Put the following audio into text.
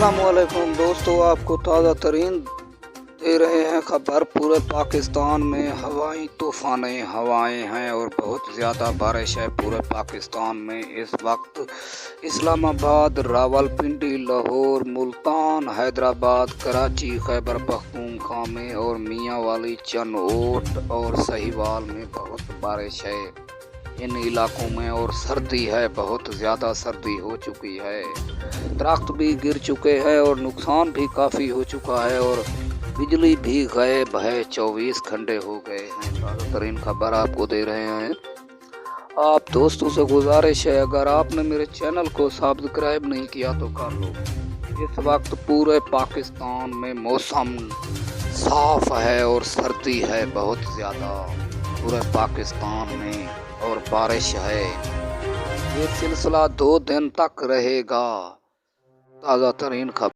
अस्सलामुअलैकुम दोस्तों, आपको ताज़ा तरीन दे रहे हैं खबर। पूरे पाकिस्तान में हवाई तूफ़ानी हवाएं हैं और बहुत ज़्यादा बारिश है पूरे पाकिस्तान में। इस वक्त इस्लामाबाद, रावलपिंडी, लाहौर, मुल्तान, हैदराबाद, कराची, खैबर पख्तूनख्वा में और मियांवाली, चनओट और सहीवाल में बहुत बारिश है इन इलाकों में। और सर्दी है, बहुत ज़्यादा सर्दी हो चुकी है, दरख्त भी गिर चुके हैं और नुकसान भी काफ़ी हो चुका है और बिजली भी गायब है। 24 घंटे हो गए हैं। ताज़ा तरीन खबर आपको दे रहे हैं। आप दोस्तों से गुजारिश है, अगर आपने मेरे चैनल को सब्सक्राइब नहीं किया तो कर लो। इस वक्त पूरे पाकिस्तान में मौसम साफ है और सर्दी है बहुत ज़्यादा पूरे पाकिस्तान में और बारिश है। ये सिलसिला 2 दिन तक रहेगा। ताज़ा तरीन खबर।